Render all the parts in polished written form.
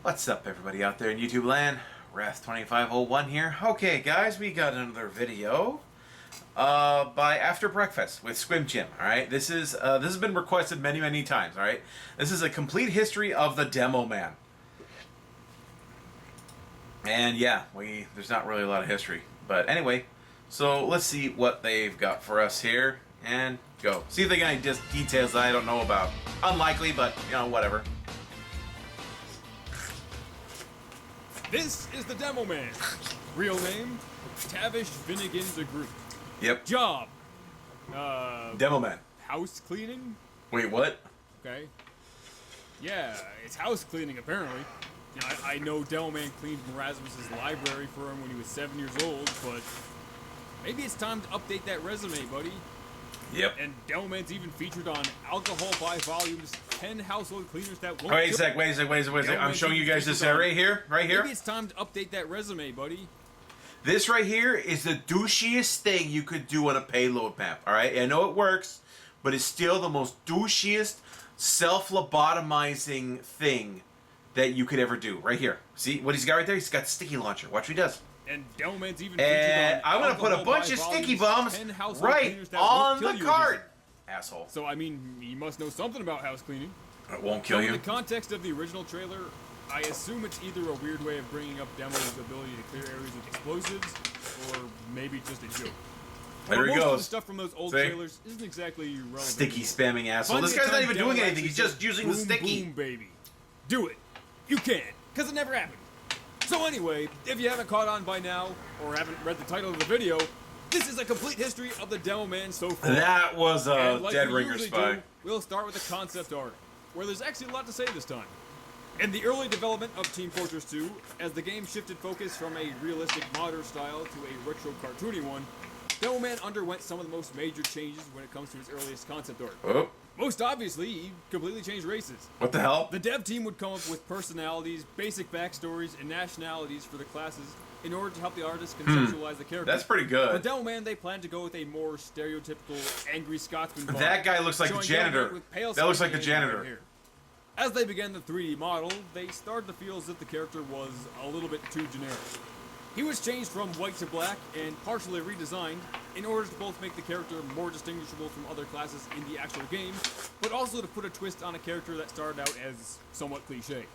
What's up, everybody out there in YouTube land? Wrath2501 here. Okay, guys, we got another video by After Breakfast with Squim Jim. All right, this has been requested many times. All right, this is a complete history of the Demoman. And yeah, there's not really a lot of history, but anyway, so let's see what they've got for us here and go. See if they got any details that I don't know about. Unlikely, but you know, whatever. This is the Demoman. Real name, Tavish Finnegan the Group. Yep. Job, Demoman. house cleaning? Wait, what? Okay. Yeah, it's house cleaning apparently. You know, I know Demoman cleaned Erasmus's library for him when he was 7 years old, but maybe it's time to update that resume, buddy. Yep. And Demoman's even featured on Alcohol by Volumes 10 Household Cleaners That Won't Wait a sec. I'm showing you guys this right here. Maybe it's time to update that resume, buddy. This right here is the douchiest thing you could do on a payload map. All right, I know it works, but it's still the most douchiest, self-lobotomizing thing that you could ever do. Right here. See what he's got right there? He's got sticky launcher. Watch what he does. And Demoman's even And featured on I'm gonna put a bunch of sticky bombs right on the cart. Asshole. So, I mean, he must know something about house cleaning. It won't kill In you. the context of the original trailer, I assume it's either a weird way of bringing up Demo's ability to clear areas with explosives, or maybe just a joke. There he Most of the goes. stuff from those old See? trailers isn't exactly relevant. Sticky spamming asshole. Find This the guy's not time even Demo doing anything. actually He's just said, using the boom, sticky. Boom, baby. Do it. You can, because it never happened. So anyway, if you haven't caught on by now, or haven't read the title of the video, this is a complete history of the Demoman so far. That was a And like Dead we Ringer usually spy. do, we'll start with the concept art, where there's actually a lot to say this time. In the early development of Team Fortress 2, as the game shifted focus from a realistic modern style to a retro cartoony one, Demoman underwent some of the most major changes when it comes to his earliest concept art. Oh, Most obviously, he completely changed races. what the hell? The dev team would come up with personalities, basic backstories, and nationalities for the classes in order to help the artist conceptualize the characters. That's pretty For good. Demoman, they planned to go with a more stereotypical angry Scotsman vibe. That guy looks like the showing janitor. Demoman with pale That looks skin like the and red janitor. hair. As they began the 3D model, they started to feel as if the character was a little bit too generic. He was changed from white to black and partially redesigned in order to both make the character more distinguishable from other classes in the actual game, but also to put a twist on a character that started out as somewhat cliche.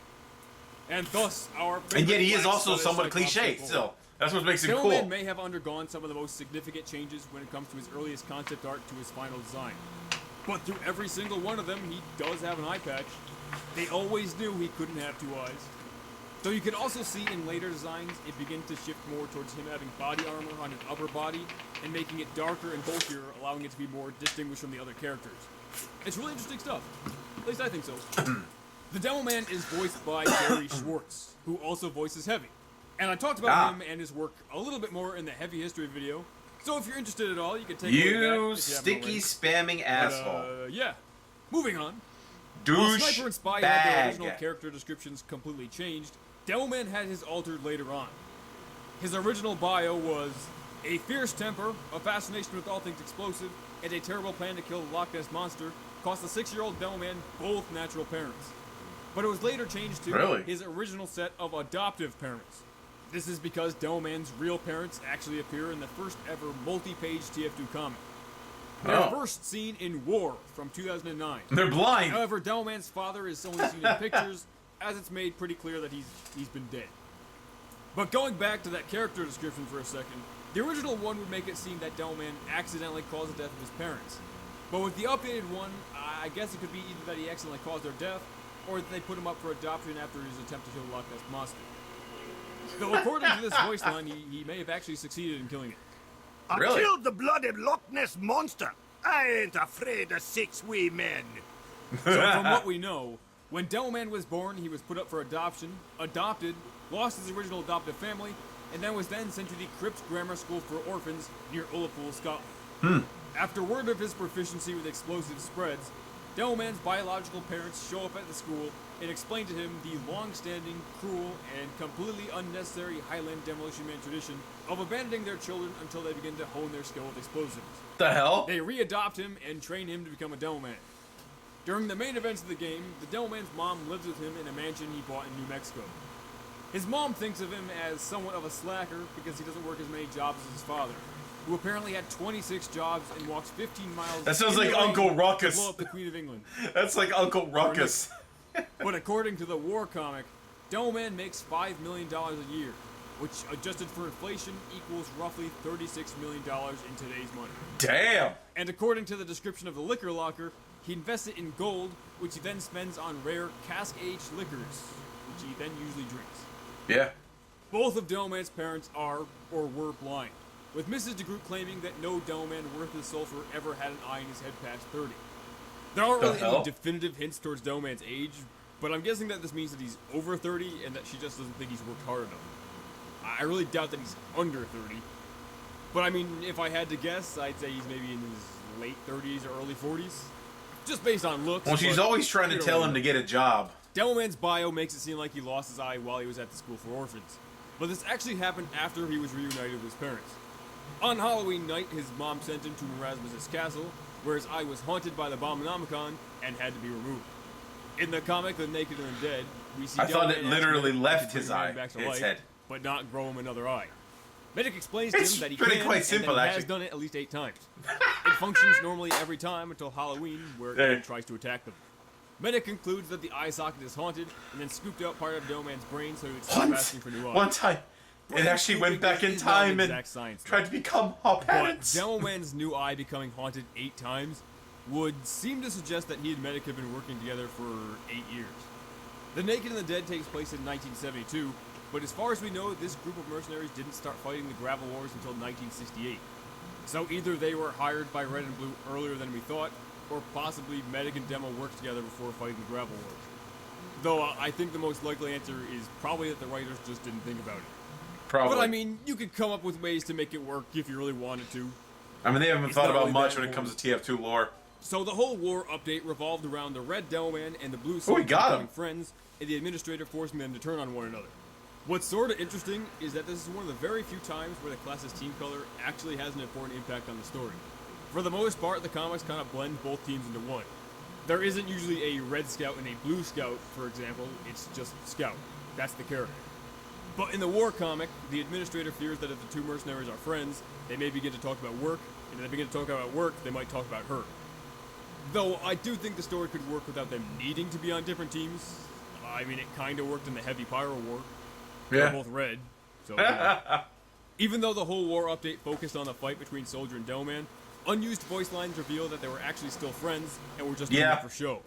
And thus, our And yet he is black also Scottish somewhat Cyclops cliche. people. Still, that's what makes him Demoman cool. may have undergone some of the most significant changes when it comes to his earliest concept art to his final design. But through every single one of them, he does have an eye patch. They always knew he couldn't have two eyes. Though you can also see in later designs, it begins to shift more towards him having body armor on his upper body and making it darker and bulkier, allowing it to be more distinguished from the other characters. It's really interesting stuff. At least I think so. The Demoman is voiced by Gary Schwartz, who also voices Heavy. And I talked about him and his work a little bit more in the Heavy History video. So if you're interested at all, you can take a look at that. You if you haven't sticky already. spamming asshole. Yeah. Moving on. While Douche Sniper and Spy had their bag. original character descriptions completely changed, Demoman had his altered later on. His original bio was a fierce temper, a fascination with all things explosive, and a terrible plan to kill the Loch Ness Monster cost the 6-year-old Demoman both natural parents. But it was later changed to his original set of adoptive parents. This is because Demoman's real parents actually appear in the first ever multi-page TF2 comic. They're first seen in War from 2009. They're blind. However, Demoman's father is only seen in pictures, as it's made pretty clear that he's been dead. But going back to that character description for a second, the original one would make it seem that Demoman accidentally caused the death of his parents. But with the updated one, I guess it could be either that he accidentally caused their death, or that they put him up for adoption after his attempt to kill the Loch Ness Monster. Though according to this voice line, he may have actually succeeded in killing it. I killed the bloody Loch Ness Monster. I ain't afraid of 6 wee men. So from what we know, when Demoman was born, he was put up for adoption, adopted, lost his original adoptive family, and then was then sent to the Crypt Grammar School for Orphans near Ullapool, Scotland. After word of his proficiency with explosives spreads, Demoman's biological parents show up at the school and explain to him the long-standing, cruel, and completely unnecessary Highland Demolition Man tradition of abandoning their children until they begin to hone their skill with explosives. The hell? They re-adopt him and train him to become a Demoman. During the main events of the game, the Demoman's mom lives with him in a mansion he bought in New Mexico. His mom thinks of him as somewhat of a slacker because he doesn't work as many jobs as his father, who apparently had 26 jobs and walks 15 miles. That sounds like Uncle Ruckus. To blow up the Queen of England. That's like Uncle Ruckus. But according to the War comic, Demoman makes $5 million a year, which adjusted for inflation equals roughly $36 million in today's money. Damn! And according to the description of the liquor locker, he invests it in gold, which he then spends on rare cask-aged liquors, which he then usually drinks. Yeah. Both of Demoman's parents are, or were, blind, with Mrs. DeGroot claiming that no Demoman worth his sulfur ever had an eye in his head past 30. There aren't really any definitive hints towards Demoman's age, but I'm guessing that this means that he's over 30 and that she just doesn't think he's worked hard enough. I really doubt that he's under 30. But I mean, if I had to guess, I'd say he's maybe in his late 30s or early 40s. Just based on looks. Well, she's always trying to tell him to get a job. Demoman's bio makes it seem like he lost his eye while he was at the school for orphans. But this actually happened after he was reunited with his parents. On Halloween night, his mom sent him to Erasmus's castle, where his eye was haunted by the Abominomicon and had to be removed. In the comic The Naked and the Dead, we see I thought it Demoman literally bring left the his man eye, back to its life, head. but not grow him another eye. Medic explains to It's him that he pretty can, quite simple, and that he actually. has done it at least 8 times. It functions normally every time until Halloween, where it then tries to attack them. Medic concludes that the eye socket is haunted, and then scooped out part of Demoman's brain so he would stop asking for new eyes. One time, it actually went back in time and tried to become our But parents. Demoman's new eye becoming haunted 8 times would seem to suggest that he and Medic have been working together for 8 years. The Naked and the Dead takes place in 1972, but as far as we know, this group of mercenaries didn't start fighting the Gravel Wars until 1968. So either they were hired by Red and Blue earlier than we thought, or possibly Medic and Demo worked together before fighting the Gravel Wars. Though I think the most likely answer is probably that the writers just didn't think about it. Probably. But I mean, you could come up with ways to make it work if you really wanted to. I mean, they haven't It's thought not about really much that when it comes to TF2 lore. So the whole war update revolved around the Red Demoman and the Blue we Soldier got becoming him. friends, and the Administrator forcing them to turn on one another. What's sort of interesting is that this is one of the very few times where the class's team color actually has an important impact on the story. For the most part, the comics kind of blend both teams into one. There isn't usually a Red Scout and a Blue Scout, for example, it's just Scout. That's the character. But in the War comic, the Administrator fears that if the two mercenaries are friends, they may begin to talk about work, and if they begin to talk about work, they might talk about her. Though I do think the story could work without them needing to be on different teams. I mean, it kind of worked in the Heavy Pyro War. Yeah. They're both red, so even though the whole war update focused on the fight between Soldier and Demoman, unused voice lines reveal that they were actually still friends and were just doing it for show.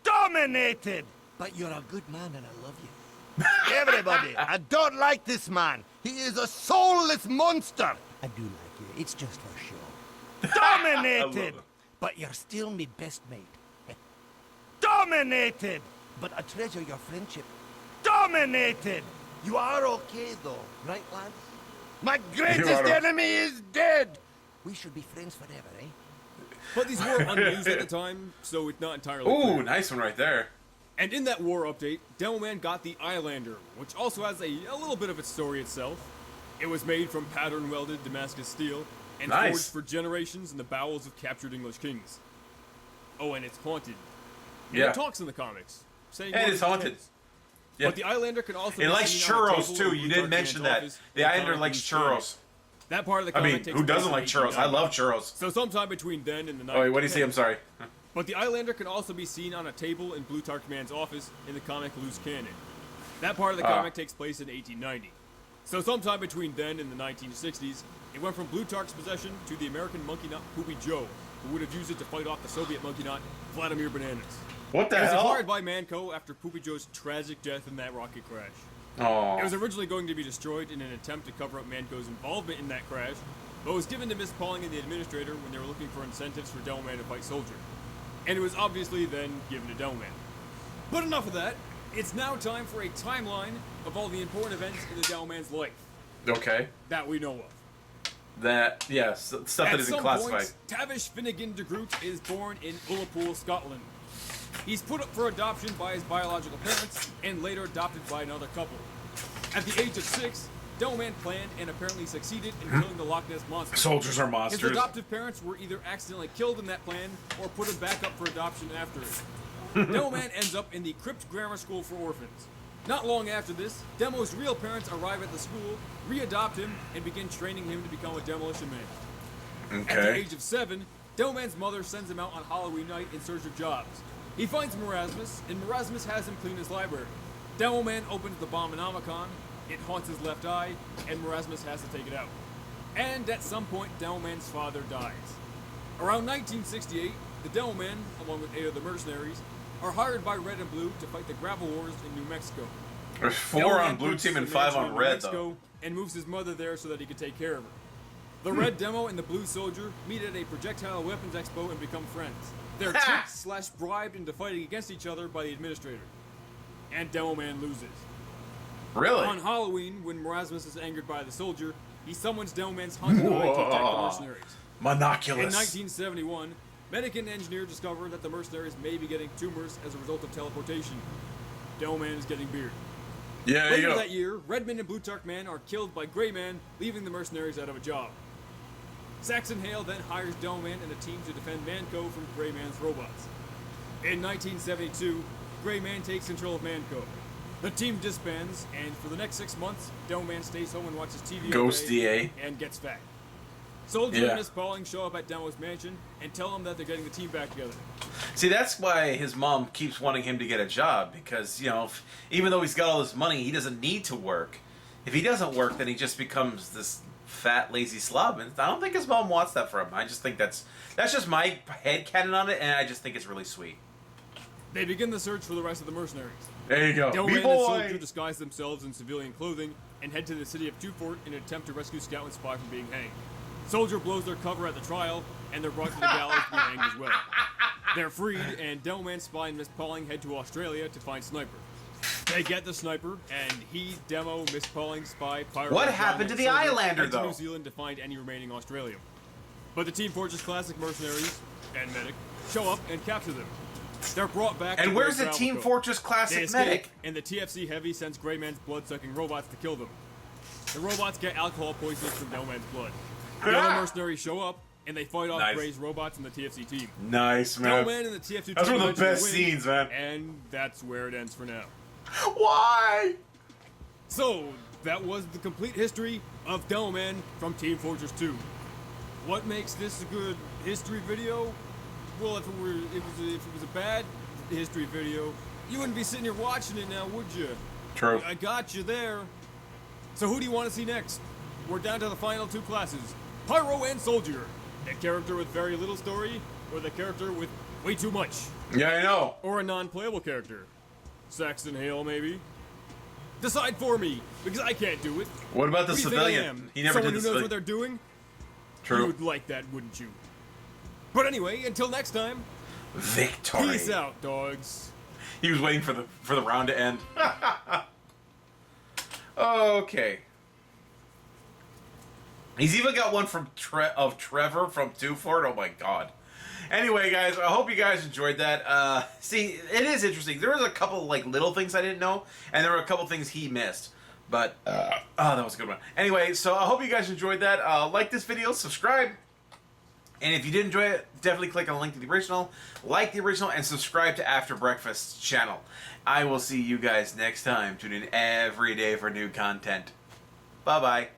Dominated! But you're a good man and I love you. Everybody, I don't like this man. He is a soulless monster. I do like you. It's just for show. Dominated! But you're still me best mate. Dominated! But I treasure your friendship. Dominated! You are okay though, right lads? My greatest enemy is dead! We should be friends forever, eh? But these were unused at the time, so it's not entirely Ooh, clear. nice one right there. And in that war update, Demoman got the Eyelander, which also has a little bit of its story itself. It was made from pattern-welded Damascus steel and forged for generations in the bowels of captured English kings. Oh, and it's haunted. And it talks in the comics, saying And it's haunted. But the Eyelander can also It be likes seen on a churros table too. in You Blue didn't Dark mention Man's that. office The in Islander comic likes Blue Sky. churros. That part of the I comic mean, takes who place doesn't in like churros? I 1890. love churros. So sometime between then and the Oh, wait, what do you say? I'm sorry. But the Eyelander can also be seen on a table in Blue Dark Man's office in the comic Loose Cannon. That part of the comic takes place in 1890. So sometime between then and the 1960s, it went from Plutarch's possession to the American monkey nut Poopy Joe, who would have used it to fight off the Soviet monkey nut Vladimir Bananas. What the It was hell? acquired by Manco after Poopy Joe's tragic death in that rocket crash. Oh. It was originally going to be destroyed in an attempt to cover up Manco's involvement in that crash, but was given to Miss Pauling and the Administrator when they were looking for incentives for Demoman to fight Soldier. And it was obviously then given to Demoman. But enough of that. It's now time for a timeline of all the important events in the Demoman's life Okay. that we know of. That, yes, stuff that isn't classified. Point, Tavish Finnegan de Groot is born in Ullapool, Scotland. He's put up for adoption by his biological parents and later adopted by another couple. At the age of 6, Demoman planned and apparently succeeded in killing the Loch Ness Monster. Soldiers are His monsters. adoptive parents were either accidentally killed in that plan or put him back up for adoption after it. Demoman ends up in the Crypt Grammar School for Orphans. Not long after this, Demo's real parents arrive at the school, readopt him, and begin training him to become a demolition man. At the age of 7, Demoman's mother sends him out on Halloween night in search of jobs. He finds Marasmus, and Marasmus has him clean his library. Demoman opens the Bombonomicon, it haunts his left eye, and Marasmus has to take it out. And at some point, Demoman's father dies. Around 1968, the Demoman, along with 8 of the mercenaries, are hired by Red and Blue to fight the gravel wars in New Mexico. There's 4 Demoman on blue team and purchases a 5 mansion on in New red, Mexico though. and moves his mother there so that he can take care of her. The Red Demo and the Blue Soldier meet at a projectile weapons expo and become friends. They're tricked / bribed into fighting against each other by the administrator. And Demoman loses. Really? On Halloween, when Marasmus is angered by the soldier, he summons Demoman's haunted eye to attack the mercenaries. Monoculous. In 1971, medic and engineer discover that the mercenaries may be getting tumors as a result of teleportation. Demoman is getting beard. Yeah, there you Later go. that year, Redman and Blutarch Man are killed by Greyman, leaving the mercenaries out of a job. Saxon Hale then hires Demoman and a team to defend Manco from Greyman's robots. In 1972, Greyman takes control of Manco. The team disbands, and for the next 6 months, Demoman stays home and watches TV Ghost all day DA. and gets fat. Soldier Yeah. and Miss Pauling show up at Demo's mansion and tell him that they're getting the team back together. See, that's why his mom keeps wanting him to get a job, because, you know, even though he's got all this money, he doesn't need to work. If he doesn't work, then he just becomes this fat, lazy slob, and I don't think his mom wants that for him. I just think that's just my headcanon on it, and I just think it's really sweet. They begin the search for the rest of the mercenaries. There you go. Demoman and Soldier disguise themselves in civilian clothing and head to the city of Twofold in an attempt to rescue Scout and Spy from being hanged. Soldier blows their cover at the trial, and they're brought to the gallows to be hanged as well. They're freed, and Demoman, Spy, and Miss Pauling head to Australia to find Sniper. They get the Sniper, and he, Demo, Miss Pauling, Spy, Pyro... What and happened to John the Soldier Islander, head to though? New Zealand to find any remaining Australian. But the Team Fortress Classic mercenaries and medic show up and capture them. They're brought back And to where's the Great Team Travelco. Fortress They Classic escape, medic? and the TFC Heavy sends Greyman's blood-sucking robots to kill them. The robots get alcohol poisoning from Demoman's blood. The other mercenaries show up, and they fight off Nice. Grey's robots and the TFC team. Nice, man. Demoman and the TF2 That's team one of the eventually best win, scenes, man. And that's where it ends for now. Why? So, that was the complete history of Demoman from Team Fortress 2. What makes this a good history video? Well, if it was a bad history video, you wouldn't be sitting here watching it now, would you? True. I got you there. So who do you want to see next? We're down to the final 2 classes. Pyro and Soldier. A character with very little story, or the character with way too much. Yeah, I know. Or a non-playable character. Saxon Hale, maybe? Decide for me, because I can't do it. What about the Who do you think I civilian? am? He never Someone did the who knows civilian. what they're doing? True. You'd like that, wouldn't you? But anyway, until next time, Victory. peace out, dogs. He was waiting for the round to end. Okay. He's even got one from Trevor from Twofold. Oh my god. Anyway, guys, I hope you guys enjoyed that. See, it is interesting. There was a couple like little things I didn't know, and there were a couple things he missed. But oh, that was a good one. Anyway, so I hope you guys enjoyed that. Like this video, subscribe. And if you did enjoy it, definitely click on the link to the original, like the original, and subscribe to After Breakfast's channel. I will see you guys next time. Tune in every day for new content. Bye-bye.